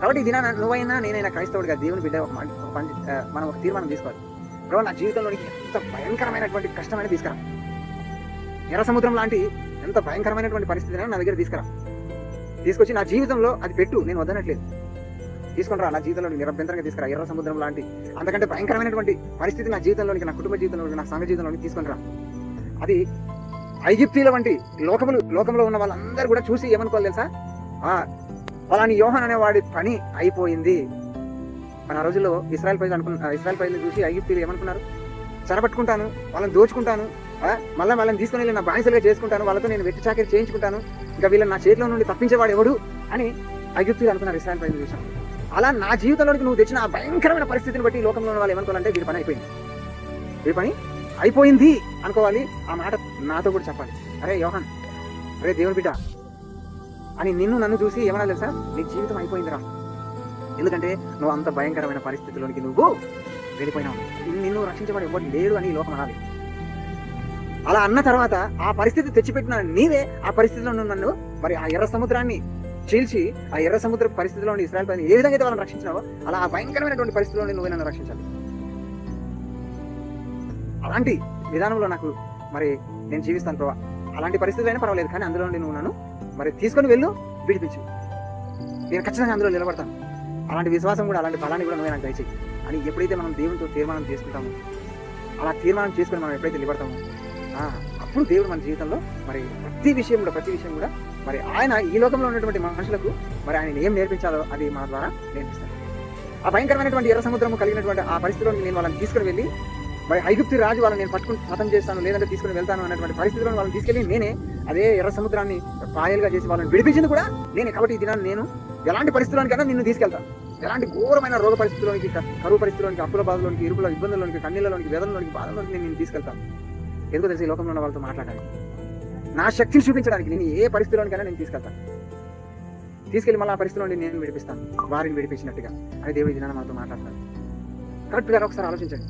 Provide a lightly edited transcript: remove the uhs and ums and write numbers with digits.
కాబట్టి ఈ దినాన నువ్వైనా నేనైనా క్రైస్తవుడిగా దేవుని బిడ్డ మనం ఒక తీర్మానం తీసుకోవాలి. ప్రభు నా జీవితంలోనికి ఎంత భయంకరమైనటువంటి కష్టమైన తీసుకురా, ఎర్ర సముద్రం లాంటి ఎంత భయంకరమైనటువంటి పరిస్థితిని నా దగ్గర తీసుకొచ్చి నా జీవితంలో అది పెట్టు, నేను వద్దనట్లేదు. తీసుకుంటారా నా జీవితంలో నిరభ్యంతరంగా తీసుకురా. ఎర్ర సముద్రం లాంటి అంతకంటే భయంకరమైనటువంటి పరిస్థితి నా జీవితంలోనికి, నా కుటుంబ జీవితంలోనికి, నా సంఘ జీవితంలోనికి తీసుకుంటారా. అది ఐగుప్తీల వంటి లోకంలో ఉన్న వాళ్ళందరూ కూడా చూసి ఏమనుకోవాలి తెలుసా, అలాని యోహాన్ అనే వాడి పని అయిపోయింది. మన ఆ రోజుల్లో ఇస్రాయల్ ప్రజలు చూసి ఐగుప్తీలు ఏమనుకున్నారు, చెరపట్టుకుంటాను, వాళ్ళని దోచుకుంటాను, మళ్ళీ వాళ్ళని తీసుకుని వెళ్ళి నా బానిసలుగా చేసుకుంటాను, వాళ్ళతో నేను వెట్టి చాకరీ చేయించుకుంటాను, ఇంకా వీళ్ళని నా చేతిలో నుండి తప్పించేవాడు ఎవడు అని ఐగుప్తీలు అనుకున్నారు ఇస్రాయల్ ప్రజలు చూసాను. అలా నా జీవితంలోకి నువ్వు తెచ్చిన ఆ భయంకరమైన పరిస్థితిని బట్టి లోకంలో ఉన్న వాళ్ళు ఏమనుకోవాలంటే వీడి పని అయిపోయింది అనుకోవాలి. ఆ మాట నాతో కూడా చెప్పాలి, అరే యోహాన్, అరే దేవుని బిడ్డ అని నన్ను చూసి ఏమన్నా తెలుసా, నీ జీవితం అయిపోయిందిరా. ఎందుకంటే నువ్వు అంత భయంకరమైన పరిస్థితిలోనికి నువ్వు వెళ్ళిపోయినావు, నిన్ను రక్షించబడి ఎవరు లేడు అని ఈ లోకం అనాలి. అలా అన్న తర్వాత ఆ పరిస్థితి తెచ్చిపెట్టిన నీవే ఆ పరిస్థితిలో నన్ను మరి ఆ ఎర్ర సముద్రాన్ని చీల్చి ఆ ఎర్ర సముద్ర పరిస్థితిలో ఇశ్రాయేలు ప్రజలు ఏ విధంగా అయితే వాళ్ళని రక్షించినావో అలా ఆ భయంకరమైనటువంటి పరిస్థితిలో నువ్వే నన్ను రక్షించాలి. అలాంటి విధానంలో నాకు మరి నేను జీవిస్తాను ప్రభా. అలాంటి పరిస్థితులు అయినా పర్వాలేదు, కానీ అందులో నువ్వు నన్ను మరి తీసుకొని వెళ్ళు, విడిపించు, నేను ఖచ్చితంగా అందులో నిలబడతాను. అలాంటి విశ్వాసం కూడా, అలాంటి బలాన్ని కూడా నువ్వే నాకు దయచేయి అని ఎప్పుడైతే మనం దేవునితో తీర్మానం చేసుకుంటామో, అలా తీర్మానం చేసుకుని మనం ఎప్పుడైతే నిలబడతామో అప్పుడు దేవుడు మన జీవితంలో మరి ప్రతి విషయం కూడా మరి ఆయన ఈ లోకంలో ఉన్నటువంటి మనుషులకు మరి ఆయన ఏం నేర్పించాలో అది మన ద్వారా నేర్పిస్తాడు. ఆ భయంకరమైనటువంటి ఎర్ర సముద్రము కలిగినటువంటి ఆ పరిస్థితిలో నేను వాళ్ళని తీసుకుని వెళ్ళి మరి ఐగుప్తు రాజు వాళ్ళని నేను పట్టుకుని హతం చేస్తాను, లేదంటే తీసుకుని వెళ్తాను అన్నటువంటి పరిస్థితుల్లో వాళ్ళని తీసుకెళ్ళి నేనే అదే ఎర్ర సముద్రాన్ని పాయలుగా చేసి వాళ్ళని విడిపించింది కూడా నేనే. కాబట్టి ఈ దినాన్ని నేను ఎలాంటి పరిస్థితుల్లోనికైనా నిన్ను తీసుకెళ్తాను. ఎలాంటి ఘోరమైన రోగ పరిస్థితుల్లోనికి, కరువు పరిస్థితుల్లోనికి, అప్పుల బాధలోనికి, ఇరుకుల ఇబ్బందుల్లోనికి, కన్నీళ్ళలోనికి, వేదనలోనికి, బాధల్లోనికి నేను తీసుకెళ్తాను. ఎందుకు తెలిసి ఈ లోకంలో ఉన్న వాళ్ళతో మాట్లాడడానికి, నా శక్తిని చూపించడానికి నేను ఏ పరిస్థితిలోనికైనా నేను తీసుకెళ్ళి మళ్ళీ ఆ పరిస్థితిలో నేను విడిపిస్తాను, వారిని విడిపించినట్టుగా అని దేవుడి దినాన్ని మనతో మాట్లాడతాను. కరెక్ట్గా ఒకసారి ఆలోచించండి.